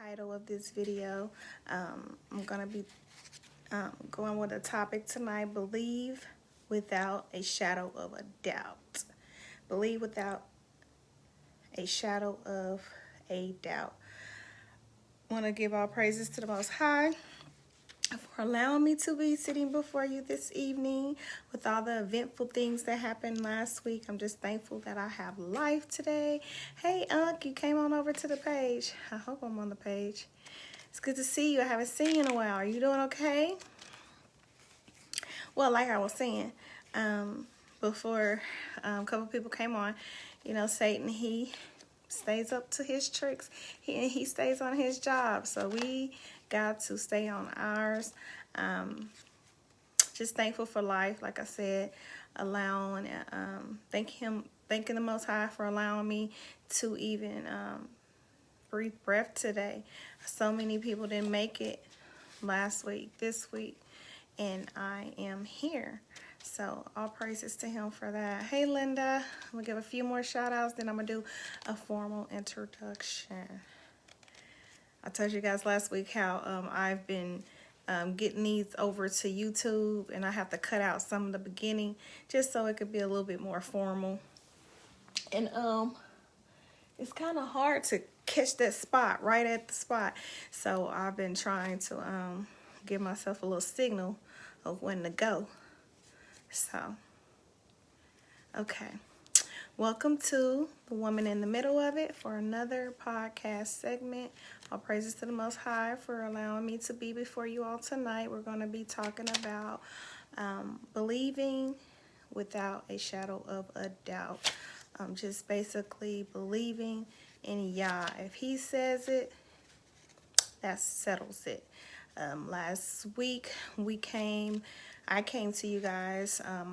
title of this video. I'm going to be going with a topic tonight: believe without a shadow of a doubt. Believe without a shadow of a doubt. I want to give all praises to the Most High for allowing me to be sitting before you this evening with all the eventful things that happened last week. I'm just thankful that I have life today. Hey, Unc, you came on over to the page. I hope I'm on the page. It's good to see you. I haven't seen you in a while. Are you doing okay? Well, like I was saying, before a couple people came on, you know, Satan, he stays up to his tricks. He stays on his job. So we got to stay on ours. Just thankful for life, like I said, thanking the Most High for allowing me to even breathe breath today. So many people didn't make it last week, this week, and I am here. So all praises to him for that. Hey, Linda. I'm going to give a few more shout outs, then I'm going to do a formal introduction. I told you guys last week how I've been getting these over to YouTube, and I have to cut out some of the beginning just so it could be a little bit more formal. And it's kind of hard to catch that spot, right at the spot. So I've been trying to give myself a little signal of when to go. So, okay. Welcome to The Woman in the Middle of It for another podcast segment. All praises to the Most High for allowing me to be before you all tonight. We're going to be talking about believing without a shadow of a doubt. Just basically believing in Yah. If he says it, that settles it. Last week I came to you guys. I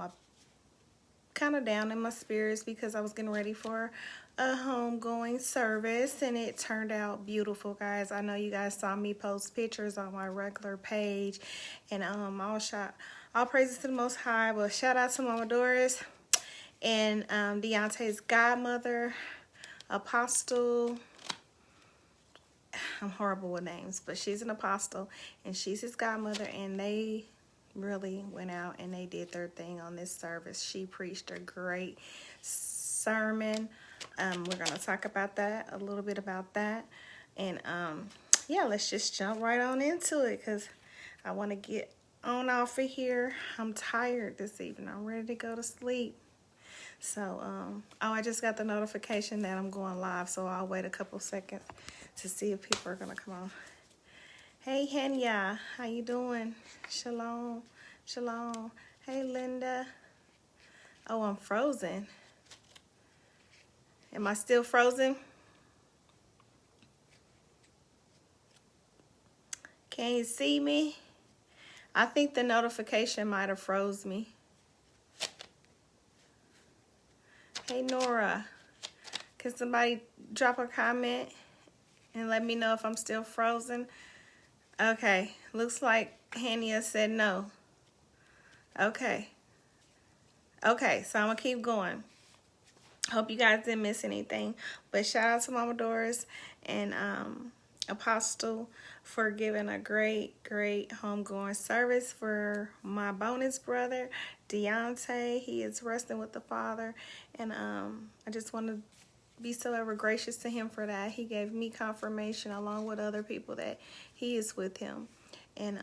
kind of down in my spirits because I was getting ready for a homegoing service, and it turned out beautiful, guys. I know you guys saw me post pictures on my regular page, and all praises to the Most High. But shout out to Mama Doris and Deontay's godmother, Apostle. I'm horrible with names, but she's an apostle, and she's his godmother, and they really went out and they did their thing on this service. She preached a great sermon. We're going to talk about that, a little bit about that. And yeah, let's just jump right on into it because I want to get on off of here. I'm tired this evening. I'm ready to go to sleep. So, I just got the notification that I'm going live, so I'll wait a couple seconds to see if people are going to come on. Hey, Henya, how you doing? Shalom, shalom. Hey, Linda. Oh, I'm frozen. Am I still frozen? Can you see me? I think the notification might have froze me. Hey, Nora. Can somebody drop a comment and let me know if I'm still frozen? Okay, looks like Hania said no. Okay, so I'm going to keep going. Hope you guys didn't miss anything. But shout out to Mama Doris and Apostle for giving a great homegoing service for my bonus brother, Deontay. He is resting with the Father. And I just want to be so ever gracious to him for that. He gave me confirmation along with other people that he is with him. And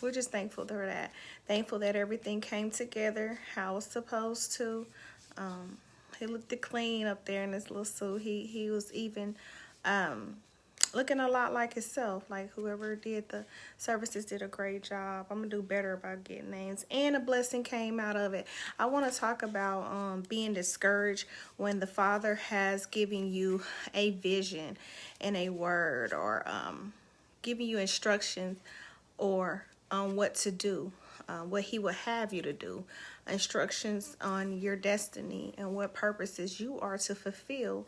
we're just thankful for that. Thankful that everything came together how it was supposed to. He looked clean up there in his little suit. He was even looking a lot like himself. Like whoever did the services did a great job. I'm going to do better about getting names. And a blessing came out of it. I want to talk about being discouraged when the Father has given you a vision and a word, or giving you instructions or on what to do, what he will have you to do, instructions on your destiny and what purposes you are to fulfill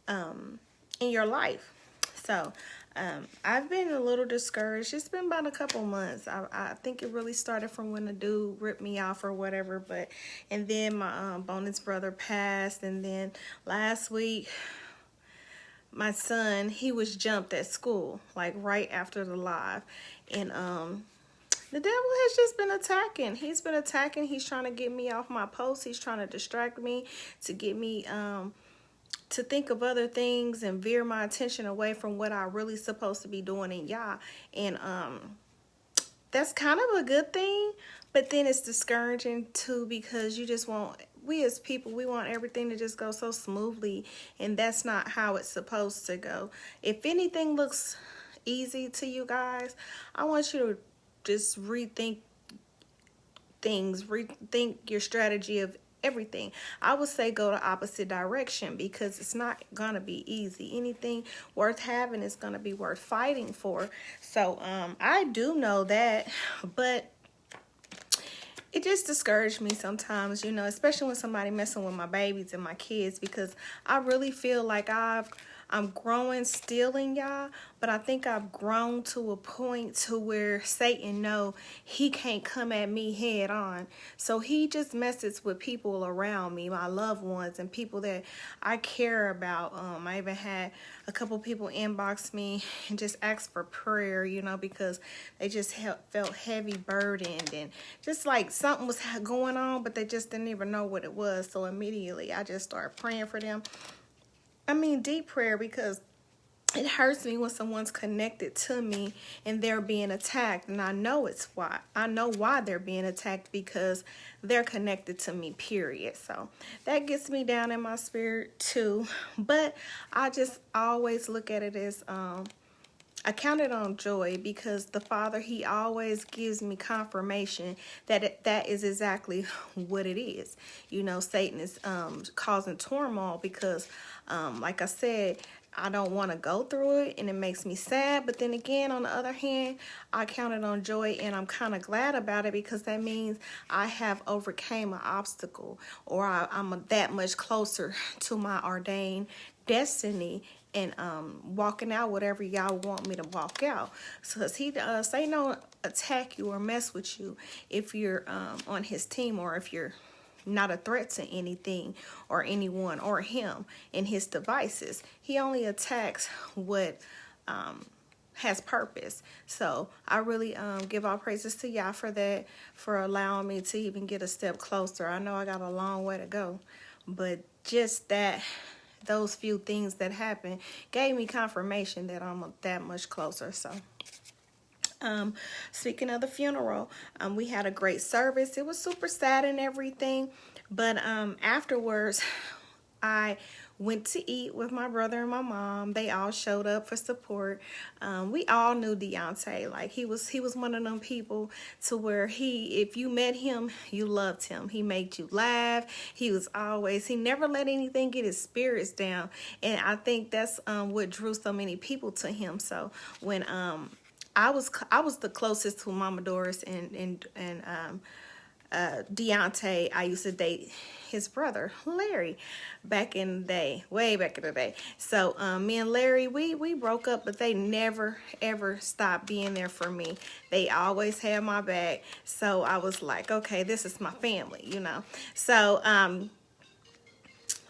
in your life. So I've been a little discouraged. It's been about a couple months. I think it really started from when the dude ripped me off or whatever. And then my bonus brother passed. And then last week, my son, he was jumped at school, like right after the live. And the devil has just been attacking. He's been attacking. He's trying to get me off my post. He's trying to distract me, to get me to think of other things and veer my attention away from what I really supposed to be doing in Yah. And that's kind of a good thing, but then it's discouraging too, because you just want, we as people, we want everything to just go so smoothly, and that's not how it's supposed to go. If anything looks easy to you guys, I want you to just rethink things, rethink your strategy of everything. I would say go the opposite direction, because it's not gonna be easy. Anything worth having is gonna be worth fighting for. So I do know that, but it just discouraged me sometimes, you know, especially when somebody messing with my babies and my kids, because I really feel like I'm growing still in Yah, but I think I've grown to a point to where Satan know he can't come at me head on. So he just messes with people around me, my loved ones, and people that I care about. I even had a couple people inbox me and just ask for prayer, you know, because they just felt heavy burdened, and just like something was going on, but they just didn't even know what it was. So immediately I just started praying for them. I mean, deep prayer, because it hurts me when someone's connected to me and they're being attacked. And I know it's why. I know why they're being attacked, because they're connected to me, period. So that gets me down in my spirit too. But I just always look at it as I count it on joy, because the Father, he always gives me confirmation that that is exactly what it is. You know, Satan is causing turmoil because, like I said, I don't want to go through it, and it makes me sad. But then again, on the other hand, I count it on joy, and I'm kind of glad about it, because that means I have overcame an obstacle, or I'm that much closer to my ordained destiny, and walking out whatever y'all want me to walk out. So Satan don't attack you or mess with you if you're on his team, or if you're not a threat to anything or anyone or him and his devices. He only attacks what has purpose. So I really give all praises to Yah for that, for allowing me to even get a step closer. I know I got a long way to go, but just that, those few things that happened gave me confirmation that I'm that much closer. So speaking of the funeral, we had a great service. It was super sad and everything, but afterwards I went to eat with my brother and my mom. They all showed up for support. We all knew Deontay. Like, he was one of them people to where if you met him, you loved him. He made you laugh. He never let anything get his spirits down. And I think that's what drew so many people to him. So when I was the closest to Mama Doris and Deontay. I used to date his brother Larry back in the day, way back in the day. So me and Larry, we broke up, but they never ever stopped being there for me. They always had my back. So I was like, okay, this is my family, you know. So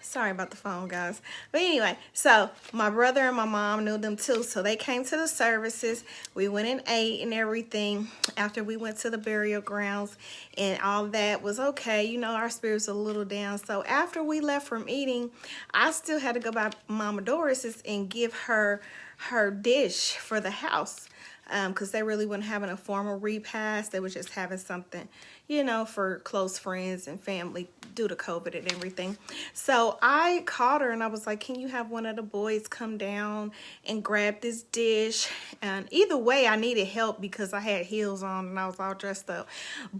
sorry about the phone, guys. But anyway, so my brother and my mom knew them too. So they came to the services. We went and ate and everything after we went to the burial grounds, and all that was okay. You know, our spirits were a little down. So after we left from eating, I still had to go by Mama Doris's and give her her dish for the house. Because they really weren't having a formal repast. They were just having something, you know, for close friends and family due to COVID and everything. So I called her and I was like, can you have one of the boys come down and grab this dish? And either way, I needed help because I had heels on and I was all dressed up.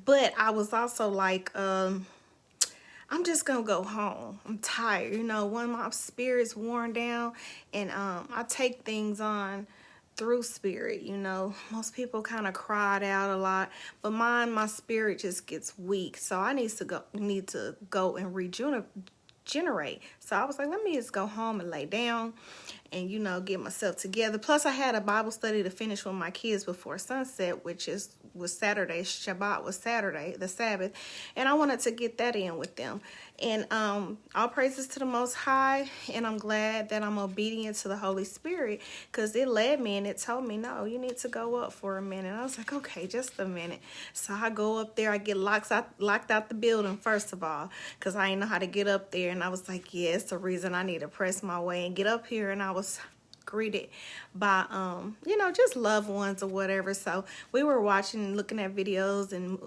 But I was also like, I'm just gonna go home. I'm tired, you know, when my spirit's worn down, and I take things on through spirit, you know. Most people kind of cried out a lot, but my spirit just gets weak. So I need to go and regenerate. So I was like, let me just go home and lay down and, you know, get myself together. Plus I had a Bible study to finish with my kids before sunset, which was Saturday. Shabbat was Saturday, the Sabbath, and I wanted to get that in with them. And all praises to the Most High. And I'm glad that I'm obedient to the Holy Spirit, because it led me and it told me, no, you need to go up for a minute. And I was like, okay, just a minute. So I go up there. I get locked out the building, first of all, because I didn't know how to get up there. And I was like, yeah, it's the reason I need to press my way and get up here. And I was greeted by just loved ones or whatever. So we were watching, looking at videos and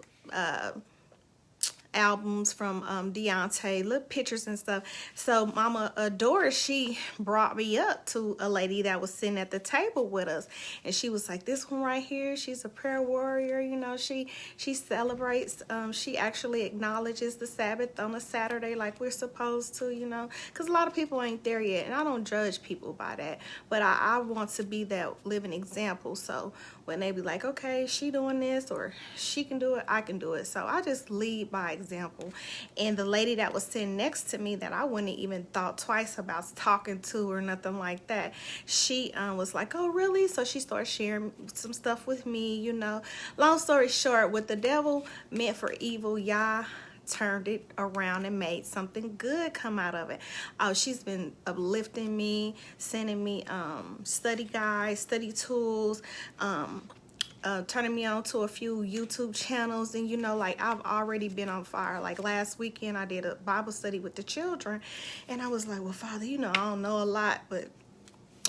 albums from Deontay, little pictures and stuff. So Mama Doris, she brought me up to a lady that was sitting at the table with us, and she was like, this one right here, she's a prayer warrior. She celebrates, she actually acknowledges the Sabbath on a Saturday like we're supposed to, because a lot of people ain't there yet, and I don't judge people by that, but I want to be that living example. So when they be like, okay, she doing this, or she can do it, I can do it. So I just lead by example. And the lady that was sitting next to me, that I wouldn't even thought twice about talking to or nothing like that, she was like, oh really? So she started sharing some stuff with me. Long story short, what the devil meant for evil, Yah turned it around and made something good come out of it. She's been uplifting me, sending me study guides, study tools, turning me on to a few YouTube channels. And I've already been on fire. Like last weekend I did a Bible study with the children, and I was like, well, Father, I don't know a lot, but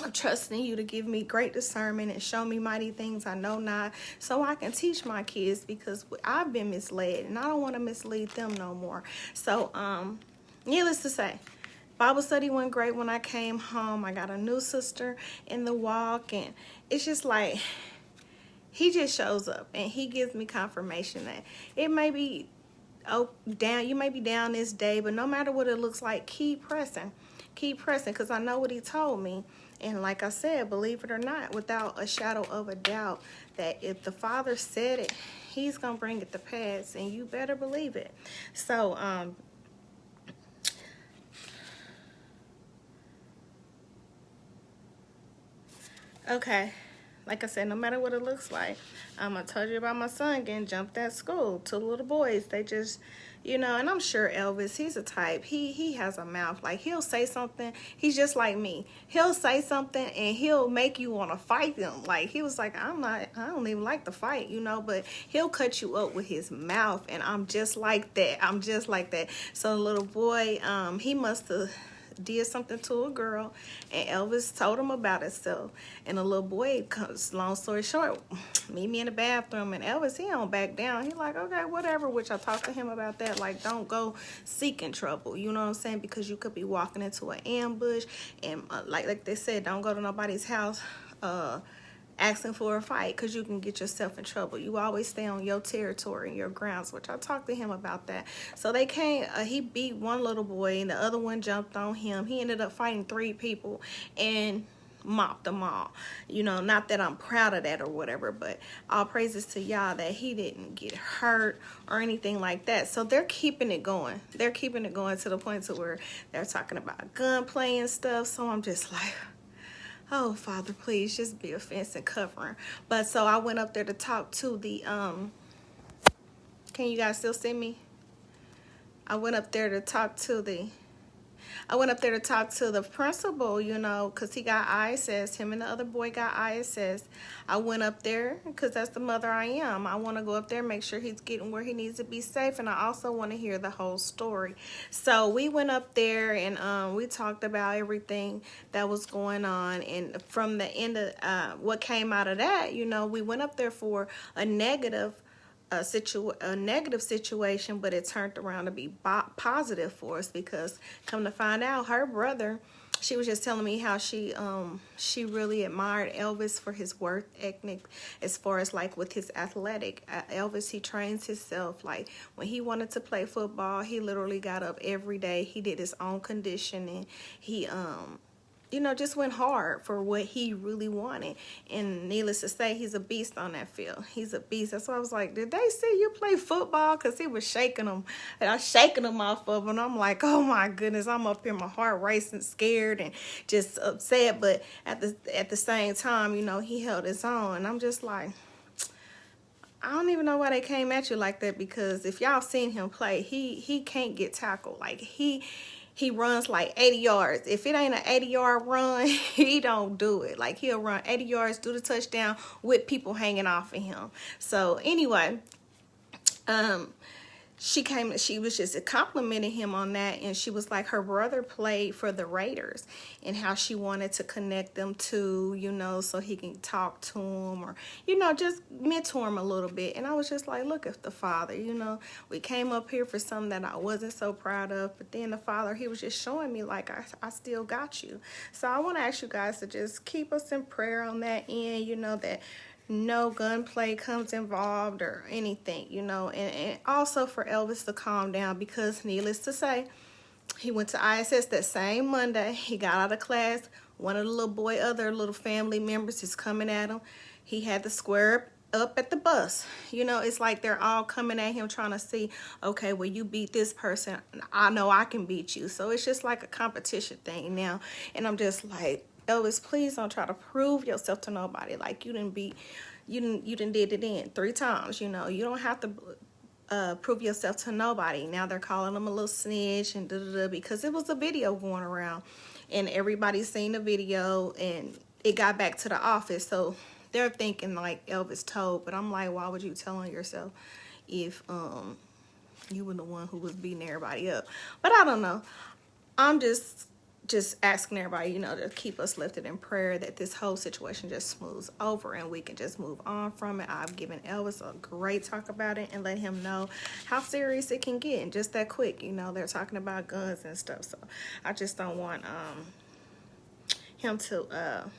I'm trusting you to give me great discernment and show me mighty things I know not, so I can teach my kids, because I've been misled and I don't want to mislead them no more. So needless to say, Bible study went great. When I came home, I got a new sister in the walk, and it's just like he just shows up and he gives me confirmation that it may be down, you may be down this day, but no matter what it looks like, keep pressing, because I know what he told me. And like I said, believe it or not, without a shadow of a doubt, that if the Father said it, he's gonna bring it to pass, and you better believe it. So okay, like I said, no matter what it looks like, I told you about my son getting jumped at school. Two little boys, they just, and I'm sure Elvis, he's a type, he has a mouth. Like, he'll say something, he's just like me. He'll say something and he'll make you want to fight him. Like, he was like, I don't even like to fight, but he'll cut you up with his mouth, and I'm just like that. So the little boy, he must have did something to a girl, and Elvis told him about it. So, and the little boy comes, long story short, meet me in the bathroom, and Elvis, he don't back down. He like, okay, whatever, which I talked to him about that. Like, don't go seeking trouble, you know what I'm saying? Because you could be walking into an ambush, and like they said, don't go to nobody's house asking for a fight, because you can get yourself in trouble. You always stay on your territory and your grounds, which I talked to him about that. So they came, he beat one little boy, and the other one jumped on him. He ended up fighting 3 people and mopped them all. Not that I'm proud of that or whatever, but all praises to y'all that he didn't get hurt or anything like that. So they're keeping it going. They're keeping it going to the point to where they're talking about gunplay and stuff. So I'm just like, oh, Father, please just be a fence and covering. But so I went up there to talk to the, can you guys still see me? I went up there to talk to the principal, because he got ISS. Him and the other boy got ISS. I went up there because that's the mother I am. I want to go up there, make sure he's getting where he needs to be safe, and I also want to hear the whole story. So we went up there, and we talked about everything that was going on. And from the end of what came out of that, we went up there for a negative situation, but it turned around to be positive for us, because come to find out, her brother, she was just telling me how she really admired Elvis for his work ethic, as far as like with his athletic. Elvis, he trains himself. Like, when he wanted to play football, he literally got up every day. He did his own conditioning. He just went hard for what he really wanted. And needless to say, he's a beast on that field. He's a beast. That's why I was like, did they see you play football? Because he was shaking them. And I was shaking them off of him. And I'm like, oh my goodness, I'm up here, my heart racing, scared, and just upset. But at the same time, he held his own. And I'm just like, I don't even know why they came at you like that, because if y'all seen him play, he can't get tackled. Like he runs like 80 yards. If it ain't an 80-yard run, he don't do it. Like he'll run 80 yards, do the touchdown with people hanging off of him. So anyway, she was just complimenting him on that, and she was like, her brother played for the Raiders and how she wanted to connect them to, you know, so he can talk to him, or, you know, just mentor him a little bit. And I was just like, look at the father, you know, we came up here for something that I wasn't so proud of, but then the father, he was just showing me like, I still got you. So I want to ask you guys to just keep us in prayer on that end, you know, that no gunplay comes involved or anything, you know, and also for Elvis to calm down, because needless to say, he went to ISS that same Monday. He got out of class. One of the other little family members is coming at him. He had to square up at the bus. You know, it's like they're all coming at him trying to see, okay, well, you beat this person, I know I can beat you. So it's just like a competition thing now. And I'm just like, Elvis, please don't try to prove yourself to nobody. Like you didn't did it in 3 times. You know, you don't have to prove yourself to nobody. Now they're calling him a little snitch and because it was a video going around, and everybody's seen the video, and it got back to the office. So they're thinking like Elvis told, but I'm like, why would you tell on yourself if you were the one who was beating everybody up? But I don't know. I'm just asking everybody, you know, to keep us lifted in prayer, that this whole situation just smooths over and we can just move on from it. I've given Elvis a great talk about it and let him know how serious it can get, and just that quick. You know, they're talking about guns and stuff, so I just don't want him to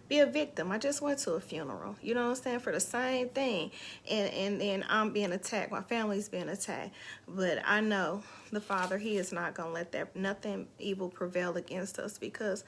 be a victim. I just went to a funeral, you know what I'm saying, for the same thing, and then I'm being attacked, my family's being attacked, but I know the Father, he is not going to let that nothing evil prevail against us, because,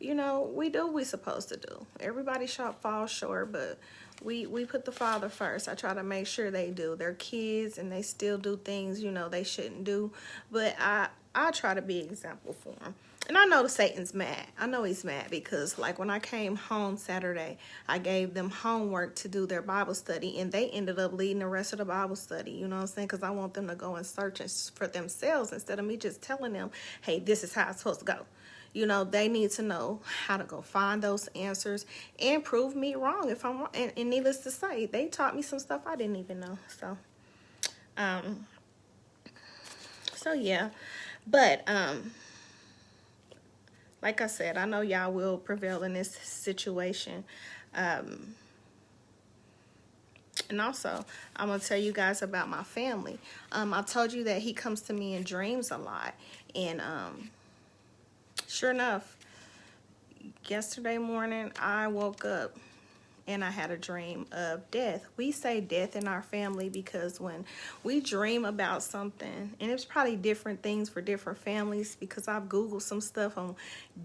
you know, we do what we're supposed to do. Everybody falls short, but we put the Father first. I try to make sure they do. They're kids and they still do things, you know, they shouldn't do, but I try to be an example for them. And I know Satan's mad. I know he's mad, because like when I came home Saturday, I gave them homework to do their Bible study, and they ended up leading the rest of the Bible study. You know what I'm saying? Because I want them to go and search for themselves instead of me just telling them, hey, this is how it's supposed to go. You know, they need to know how to go find those answers and prove me wrong if I'm wrong. And needless to say, they taught me some stuff I didn't even know. So yeah. But like I said, I know y'all will prevail in this situation. And also, I'm going to tell you guys about my family. I told you that he comes to me in dreams a lot. And sure enough, yesterday morning, I woke up and I had a dream of death. We say death in our family because when we dream about something, and it's probably different things for different families, because I've Googled some stuff on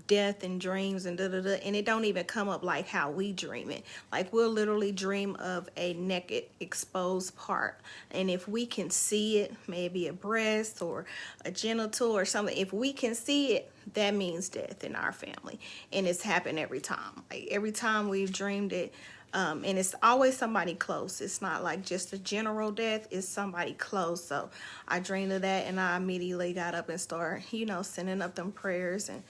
death and dreams and and it don't even come up like how we dream it. Like we'll literally dream of a naked, exposed part, and if we can see it, maybe a breast or a genital or something, if we can see it, that means death in our family. And it's happened every time. Like every time we've dreamed it, and it's always somebody close. It's not like just a general death, it's somebody close. So I dreamed of that, and I immediately got up and started, you know, sending up them prayers, and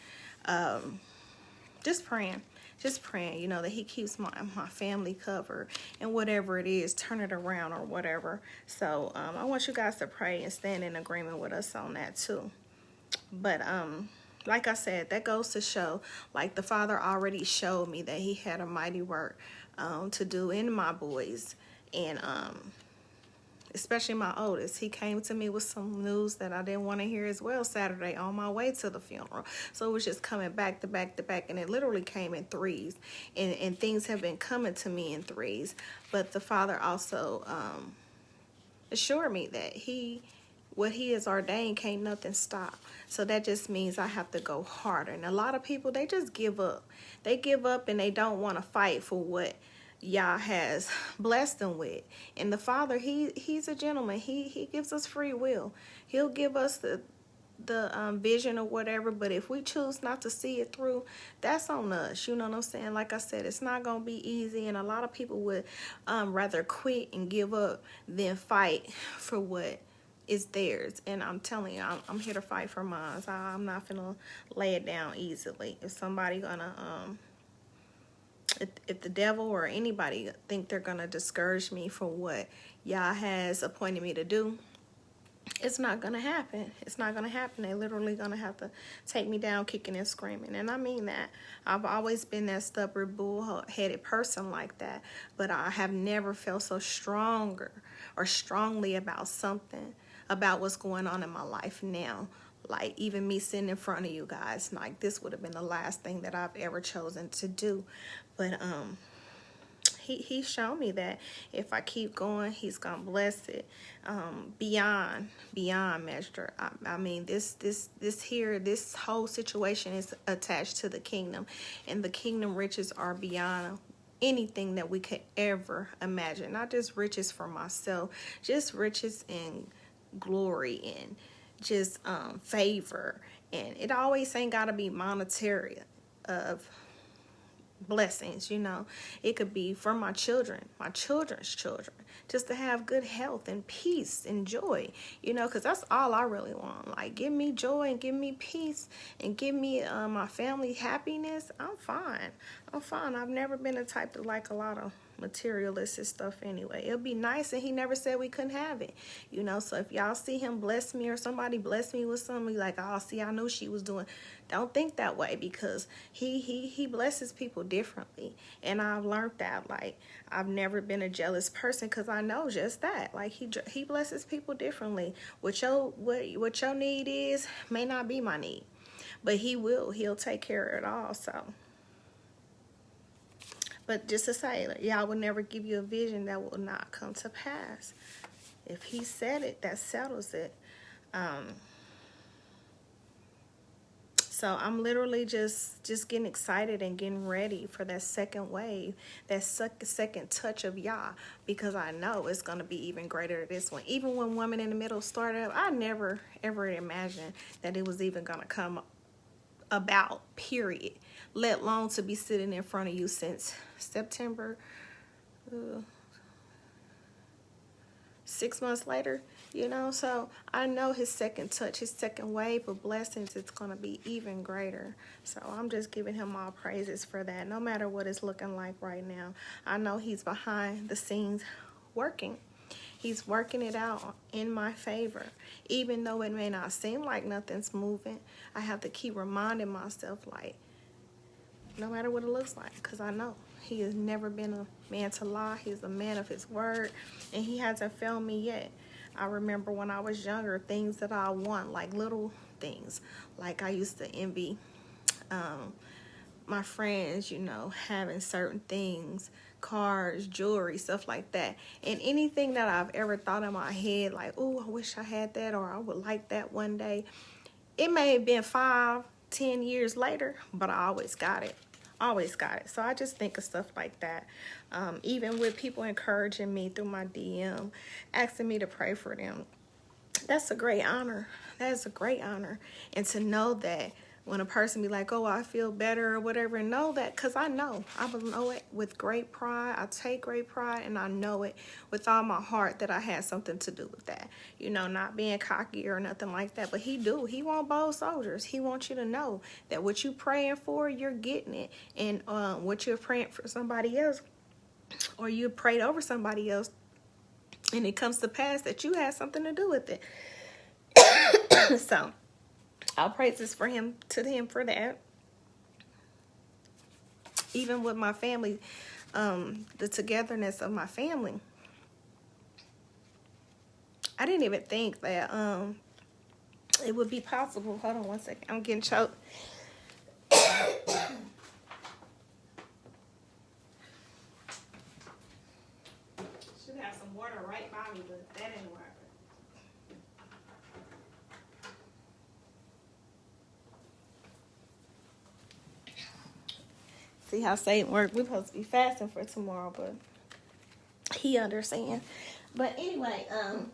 just praying, you know, that he keeps my family covered, and whatever it is, turn it around or whatever. So I want you guys to pray and stand in agreement with us on that too. But like I said, that goes to show, like the Father already showed me that he had a mighty work to do in my boys, and especially my oldest. He came to me with some news that I didn't want to hear as well Saturday on my way to the funeral. So it was just coming back to back to back, and it literally came in threes, and things have been coming to me in threes. But the Father also assured me that what he has ordained, can't nothing stop. So that just means I have to go harder. And a lot of people, they just give up. They give up and they don't want to fight for what Yah has blessed them with. And the Father, he's a gentleman. He gives us free will. He'll give us vision or whatever, but if we choose not to see it through, that's on us. You know what I'm saying? Like I said, it's not gonna be easy, and a lot of people would rather quit and give up than fight for what is theirs. And I'm telling you, I'm here to fight for mine. So I'm not gonna lay it down easily. If somebody gonna if the devil or anybody think they're gonna discourage me from what Yah has appointed me to do, it's not gonna happen. It's not gonna happen. They're literally gonna have to take me down kicking and screaming. And I mean that. I've always been that stubborn, bull-headed person like that. But I have never felt so stronger or strongly about something, about what's going on in my life now. Like, even me sitting in front of you guys, like, this would have been the last thing that I've ever chosen to do. But He's shown me that if I keep going, he's gonna bless it beyond measure. I mean, this whole situation is attached to the kingdom, and the kingdom riches are beyond anything that we could ever imagine. Not just riches for myself, just riches in glory and just favor. And it always ain't gotta be monetary of blessings, you know. It could be for my children, my children's children, just to have good health and peace and joy, you know, because that's all I really want. Like, give me joy and give me peace and give me my family happiness. I'm fine. I've never been the type to like a lot of materialistic stuff anyway. It'll be nice, and he never said we couldn't have it, you know. So if y'all see him bless me or somebody bless me with something, like, oh, see, I knew she was doing. Don't think that way, because he blesses people differently. And I've learned that. Like, I've never been a jealous person, because I know just that. Like, he blesses people differently. What your need is may not be my need, but he'll take care of it all. So, but just to say, y'all will never give you a vision that will not come to pass. If he said it, that settles it. So I'm literally just getting excited and getting ready for that second wave, that second touch of Yah, because I know it's going to be even greater than this one. Even when Woman in the Middle started, I never, ever imagined that it was even going to come about, period. Let alone to be sitting in front of you since September, 6 months later, you know. So I know his second touch, his second wave of blessings, it's going to be even greater. So I'm just giving him all praises for that. No matter what it's looking like right now, I know he's behind the scenes working. He's working it out in my favor. Even though it may not seem like nothing's moving, I have to keep reminding myself, like, no matter what it looks like, because I know he has never been a man to lie. He's a man of his word, and he hasn't failed me yet. I remember when I was younger, things that I want, like little things, like I used to envy my friends, you know, having certain things, cars, jewelry, stuff like that. And anything that I've ever thought in my head, like, oh, I wish I had that, or I would like that one day. It may have been 5-10 years later, but I always got it. Always got it. So I just think of stuff like that. Even with people encouraging me through my DM, asking me to pray for them. That's a great honor. That is a great honor. And to know that when a person be like, oh, I feel better or whatever, know that, because I know it with great pride. I take great pride, and I know it with all my heart that I had something to do with that. You know, not being cocky or nothing like that, but he want bold soldiers. He wants you to know that what you praying for, you're getting it. And what you're praying for somebody else, or you prayed over somebody else, and it comes to pass that you had something to do with it. So I'll praise this for him for that. Even with my family, the togetherness of my family, I didn't even think that it would be possible. Hold on one second. I'm getting choked. Should have some water right by me, but that didn't work. See how Satan works. We're supposed to be fasting for tomorrow, but he understands. But anyway, I'm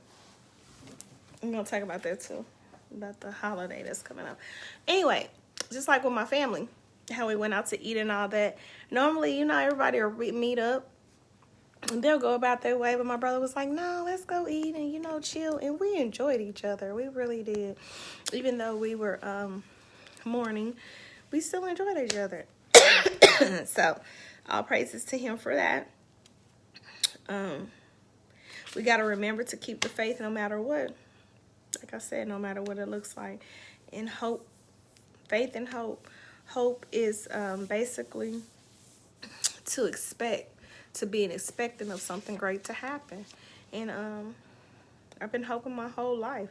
gonna talk about that too. about the holiday that's coming up. Anyway, just like with my family, how we went out to eat and all that. Normally, you know, everybody will meet up and they'll go about their way, but my brother was like, no, let's go eat and, you know, chill. And we enjoyed each other. We really did. Even though we were mourning, we still enjoyed each other. So, all praises to him for that. We got to remember to keep the faith no matter what. Like I said, no matter what it looks like. And hope, faith and hope. Hope is basically to expect, to be expecting of something great to happen. And I've been hoping my whole life.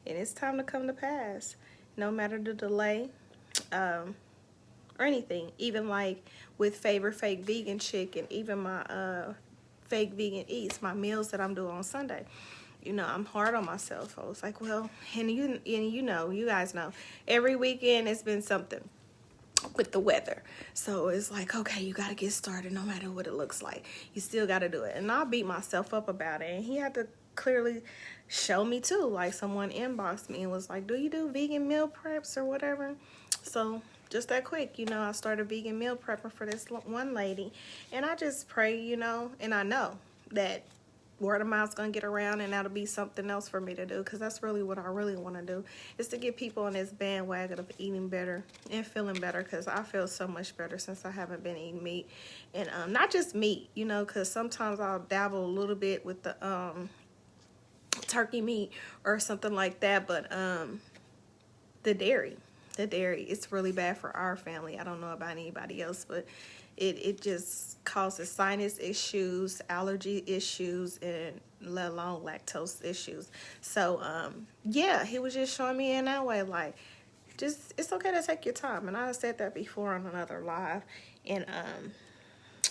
And it's time to come to pass. No matter the delay or anything. Even like with Favorite Fake Vegan Chicken, even my Fake Vegan Eats, my meals that I'm doing on Sunday. You know, I'm hard on myself. I was like, well, and you know, you guys know, every weekend it's been something with the weather. So it's like, okay, you got to get started no matter what it looks like. You still got to do it. And I beat myself up about it. And he had to clearly show me too. Like someone inboxed me and was like, do you do vegan meal preps or whatever? So just that quick, you know, I started vegan meal prepping for this one lady. And I just pray, you know, and I know that word of mouth's gonna get around, and that'll be something else for me to do, because that's really what I really want to do, is to get people on this bandwagon of eating better and feeling better, because I feel so much better since I haven't been eating meat. And not just meat, you know, because sometimes I'll dabble a little bit with the turkey meat or something like that, but the dairy, it's really bad for our family. I don't know about anybody else, but it just causes sinus issues, allergy issues, and let alone lactose issues. So yeah, he was just showing me in that way, like, just, it's okay to take your time. And I said that before on another live. And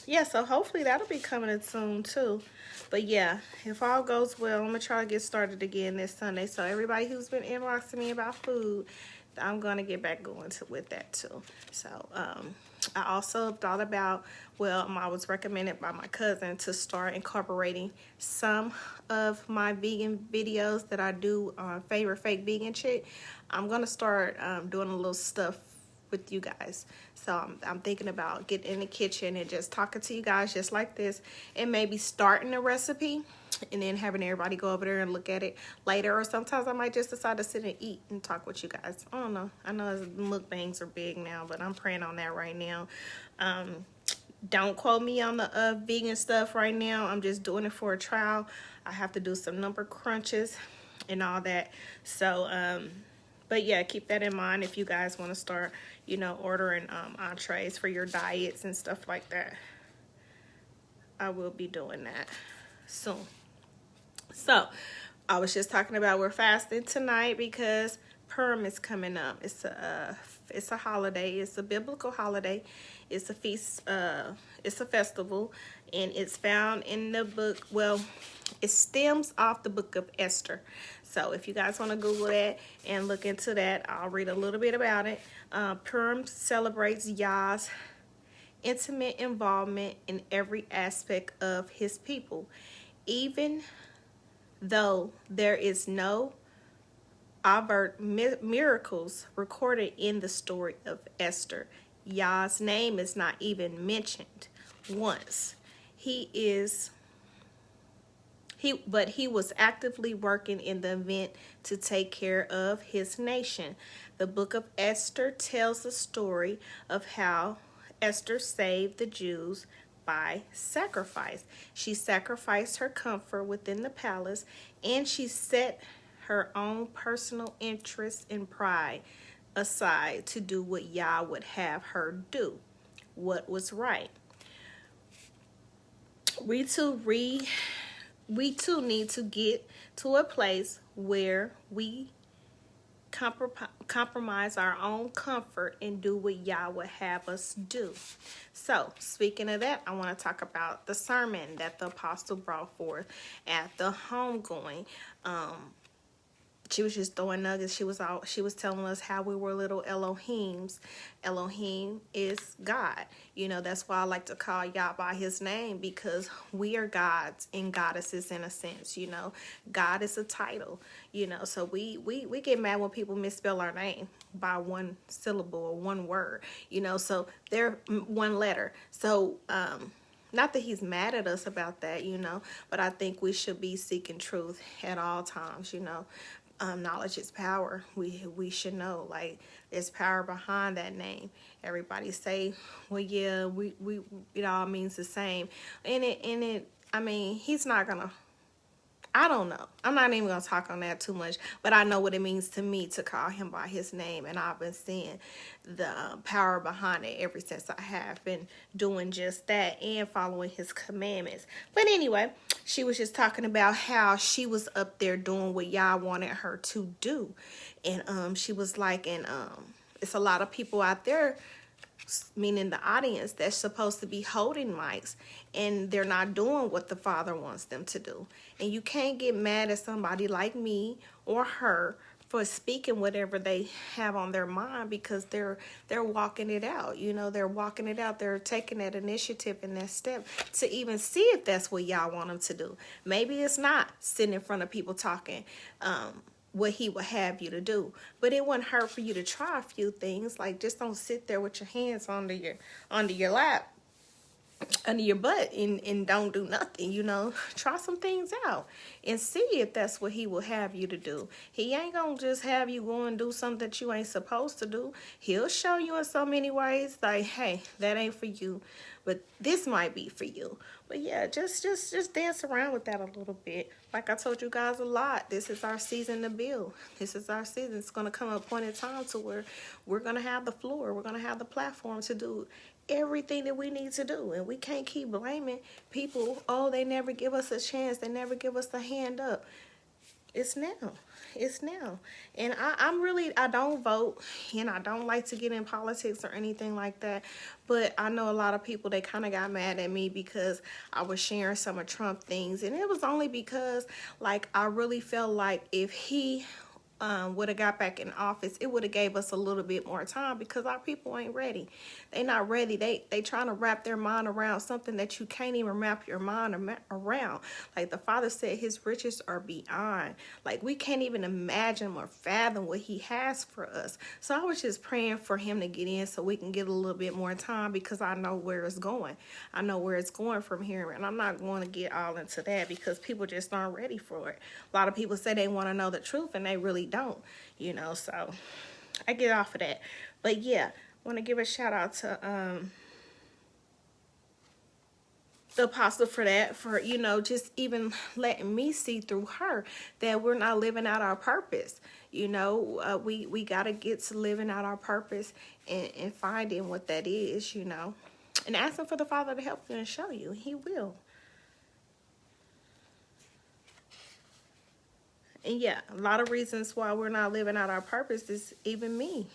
yeah, so hopefully that'll be coming in soon too. But yeah, if all goes well, I'm gonna try to get started again this Sunday. So everybody who's been inboxing me about food, I'm gonna get back going with that too. So I also thought about, well, I was recommended by my cousin to start incorporating some of my vegan videos that I do on Favorite Fake Vegan Chick. I'm gonna start doing a little stuff with you guys. So I'm thinking about getting in the kitchen and just talking to you guys just like this, and maybe starting a recipe and then having everybody go over there and look at it later. Or sometimes I might just decide to sit and eat and talk with you guys. I don't know. I know mukbangs are big now, but I'm praying on that right now. Don't quote me on the vegan stuff right now. I'm just doing it for a trial. I have to do some number crunches and all that. So but yeah, keep that in mind if you guys want to start, you know, ordering entrees for your diets and stuff like that. I will be doing that soon. So I was just talking about we're fasting tonight because Purim is coming up. It's a holiday. It's a biblical holiday. It's a feast. It's a festival, and it's found in the book. Well, it stems off the book of Esther. So if you guys want to Google that and look into that, I'll read a little bit about it. Purim celebrates Yah's intimate involvement in every aspect of his people. Even though there is no overt miracles recorded in the story of Esther, Yah's name is not even mentioned once. But he was actively working in the event to take care of his nation. The book of Esther tells the story of how Esther saved the Jews by sacrifice. She sacrificed her comfort within the palace, and she set her own personal interests and pride aside to do what Yah would have her do, what was right. We too need to get to a place where we compromise our own comfort and do what Yah would have us do. So, speaking of that, I want to talk about the sermon that the apostle brought forth at the homegoing. she was just throwing nuggets. She was telling us how we were little Elohims. Elohim is God. You know, that's why I like to call Yah by his name, because we are gods and goddesses in a sense, you know. God is a title, you know. So we get mad when people misspell our name by one syllable or one word, you know. So they're one letter. So not that he's mad at us about that, you know, but I think we should be seeking truth at all times, you know. Knowledge is power. We should know, like, there's power behind that name. Everybody say, well, yeah, we it all means the same. And it I mean, he's not gonna, I don't know. I'm not even going to talk on that too much, but I know what it means to me to call him by his name, and I've been seeing the power behind it ever since I have been doing just that and following his commandments. But anyway, she was just talking about how she was up there doing what Yah wanted her to do, and she was like, and it's a lot of people out there, meaning the audience, that's supposed to be holding mics, and they're not doing what the Father wants them to do. And you can't get mad at somebody like me or her for speaking whatever they have on their mind, because they're walking it out. You know, they're walking it out. They're taking that initiative and that step to even see if that's what y'all want them to do. Maybe it's not sitting in front of people talking what he would have you to do, but it wouldn't hurt for you to try a few things. Like, just don't sit there with your hands under your lap, under your butt, and don't do nothing, you know. Try some things out and see if that's what he will have you to do. He ain't gonna just have you go and do something that you ain't supposed to do. He'll show you in so many ways, like, hey, that ain't for you, but this might be for you. But yeah, just dance around with that a little bit. Like I told you guys a lot, this is our season to build. This is our season. It's gonna come a point in time to where we're gonna have the floor, we're gonna have the platform to do everything that we need to do. And we can't keep blaming people. Oh, they never give us a chance, they never give us a hand up. It's now. It's now. And I don't vote, and I don't like to get in politics or anything like that. But I know a lot of people, they kind of got mad at me because I was sharing some of Trump things. And it was only because, like, I really felt like if he would have got back in office, it would have gave us a little bit more time, because our people ain't ready. They not ready. They trying to wrap their mind around something that you can't even wrap your mind around. Like the Father said, his riches are beyond. Like, we can't even imagine or fathom what he has for us. So I was just praying for him to get in so we can get a little bit more time, because I know where it's going. I know where it's going from here, and I'm not going to get all into that because people just aren't ready for it. A lot of people say they want to know the truth, and they really don't, you know. So I get off of that. But yeah, want to give a shout out to the apostle for that, for, you know, just even letting me see through her that we're not living out our purpose. You know, we got to get to living out our purpose and finding what that is, you know, and asking for the Father to help you and show you. He will. And yeah, a lot of reasons why we're not living out our purpose is even me.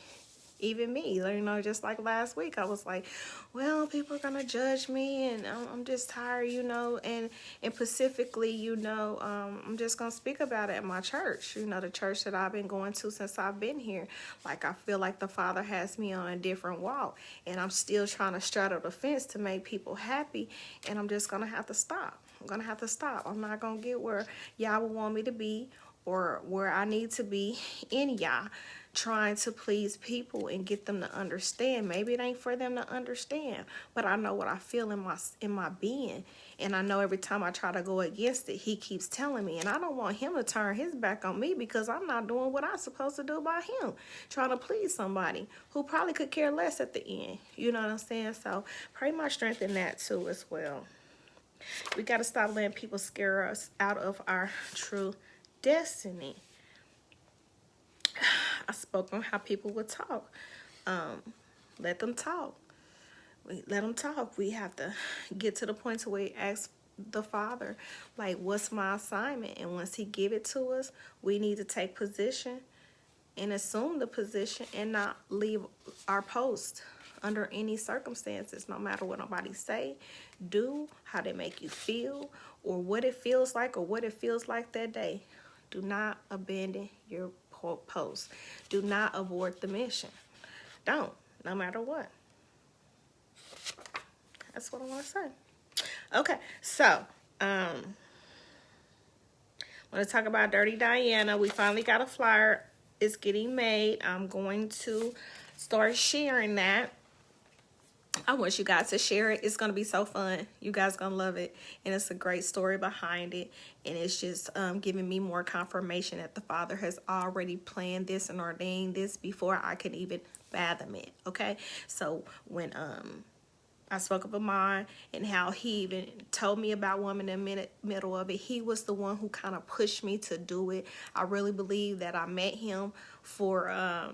Even me, you know, just like last week, I was like, well, people are going to judge me, and I'm just tired, you know, and specifically, you know, I'm just going to speak about it at my church, you know, the church that I've been going to since I've been here. Like, I feel like the Father has me on a different walk, and I'm still trying to straddle the fence to make people happy, and I'm just going to have to stop. I'm going to have to stop. I'm not going to get where y'all would want me to be or where I need to be in y'all, trying to please people and get them to understand. Maybe it ain't for them to understand, but I know what I feel in my being, and I know every time I try to go against it, he keeps telling me, and I don't want him to turn his back on me, because I'm not doing what I'm supposed to do by him, trying to please somebody who probably could care less at the end. You know what I'm saying? So pray my strength in that too as well. We got to stop letting people scare us out of our true destiny. I spoke on how people would talk. Let them talk. Let them talk. We have to get to the point to where we ask the Father, like, what's my assignment? And once he give it to us, we need to take position and assume the position and not leave our post under any circumstances, no matter what nobody say, do, how they make you feel, or what it feels like, or what it feels like that day. Do not abandon your post. Do not abort the mission. Don't, no matter what. That's what I want to say. Okay, so I want to talk about Dirty Diana. We finally got a flyer. It's getting made. I'm going to start sharing that. I want you guys to share it. It's going to be so fun. You guys going to love it. And it's a great story behind it. And it's just giving me more confirmation that the Father has already planned this and ordained this before I can even fathom it. Okay? So when I spoke of Amon and how he even told me about Woman in the Middle of it, he was the one who kind of pushed me to do it. I really believe that I met him for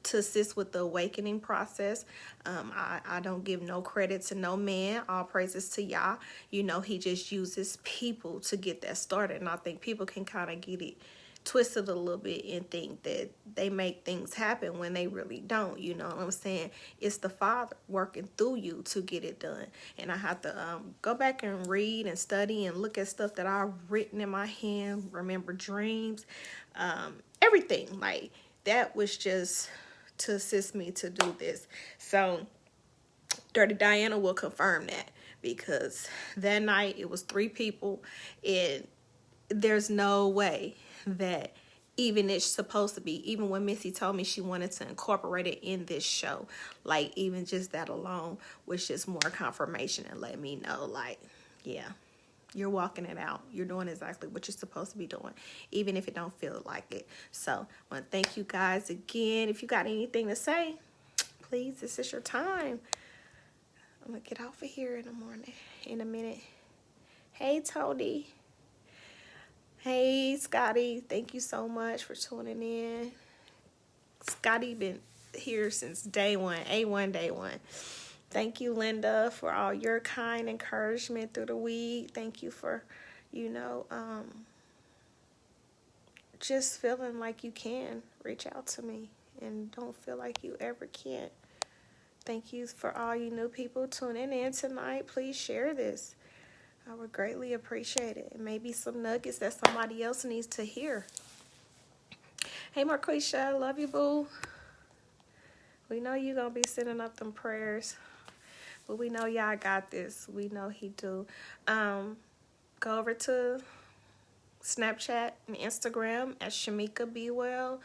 to assist with the awakening process. I don't give no credit to no man. All praises to Yah. You know, he just uses people to get that started. And I think people can kind of get it twisted a little bit and think that they make things happen when they really don't. You know what I'm saying? It's the Father working through you to get it done. And I have to go back and read and study and look at stuff that I've written in my hand, remember dreams, everything. Like, that was just to assist me to do this. So Dirty Diana will confirm that, because that night it was 3 people, and there's no way that even it's supposed to be, even when Missy told me she wanted to incorporate it in this show, like, even just that alone was just more confirmation and let me know, like, yeah, you're walking it out. You're doing exactly what you're supposed to be doing, even if it don't feel like it. So I want to thank you guys again. If you got anything to say, please, this is your time. I'm going to get off of here in a minute. Hey, Tony. Hey, Scotty. Thank you so much for tuning in. Scotty been here since day one, A1 day one. Thank you, Linda, for all your kind encouragement through the week. Thank you for, just feeling like you can reach out to me and don't feel like you ever can't. Thank you for all you new people tuning in tonight. Please share this. I would greatly appreciate it. Maybe some nuggets that somebody else needs to hear. Hey, Marquisha, love you, boo. We know you're going to be sending up them prayers. But we know y'all got this. We know he do. Go over to Snapchat and Instagram at Shamika Be Well.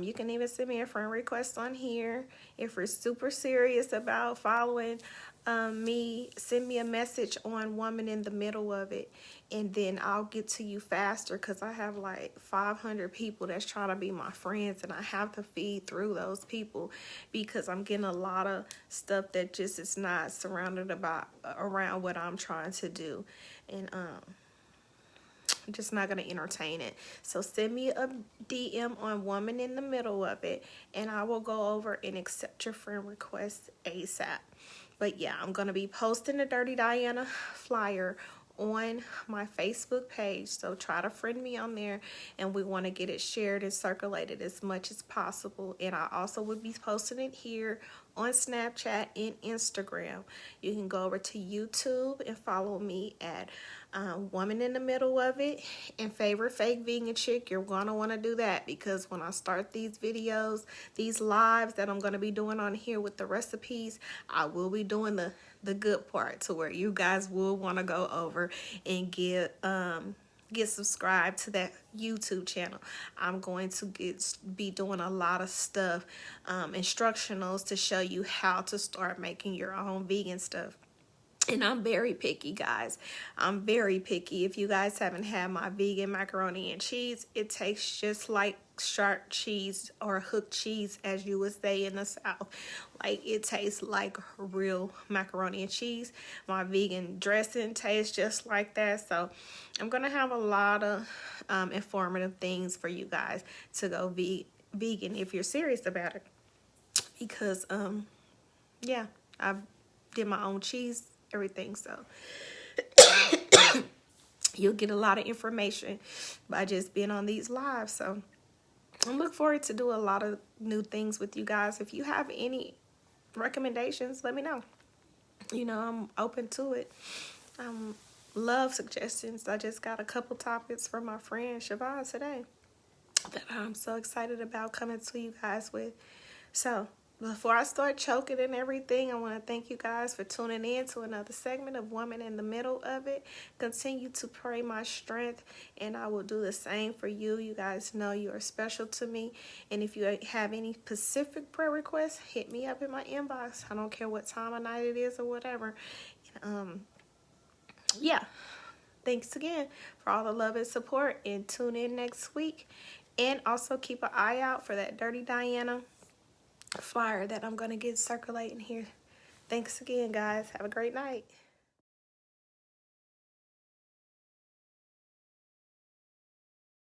You can even send me a friend request on here. If you're super serious about following me, send me a message on Woman in the Middle of it, and then I'll get to you faster, because I have like 500 people that's trying to be my friends, and I have to feed through those people, because I'm getting a lot of stuff that just is not surrounded around what I'm trying to do, and I'm just not going to entertain it. So send me a DM on Woman in the Middle of it, and I will go over and accept your friend request ASAP. But yeah, I'm going to be posting the Dirty Diana flyer on my Facebook page. So try to friend me on there, and we want to get it shared and circulated as much as possible. And I also will be posting it here on Snapchat and Instagram. You can go over to YouTube and follow me at Woman in the Middle of it, and Favorite Fake Vegan Chick. You're going to want to do that, because when I start these videos, these lives that I'm going to be doing on here with the recipes, I will be doing the good part, to where you guys will want to go over and get subscribed to that YouTube channel. I'm going to be doing a lot of stuff, instructionals to show you how to start making your own vegan stuff. And I'm very picky, guys. I'm very picky. If you guys haven't had my vegan macaroni and cheese, it tastes just like shark cheese, or hook cheese, as you would say in the South. Like, it tastes like real macaroni and cheese. My vegan dressing tastes just like that. So I'm going to have a lot of informative things for you guys to go vegan if you're serious about it. Because, yeah, I did my own cheese, everything, so you'll get a lot of information by just being on these lives. So I look forward to do a lot of new things with you guys. If you have any recommendations, let me know. I'm open to it. love suggestions. I just got a couple topics from my friend Siobhan today that I'm so excited about coming to you guys with. So before I start choking and everything, I want to thank you guys for tuning in to another segment of Woman in the Middle of It. Continue to pray my strength, and I will do the same for you. You guys know you are special to me, and if you have any specific prayer requests, hit me up in my inbox. I don't care what time of night it is or whatever. Yeah. Thanks again for all the love and support, and tune in next week. And also keep an eye out for that Dirty Diana flyer that I'm going to get circulating here. Thanks again, guys. Have a great night.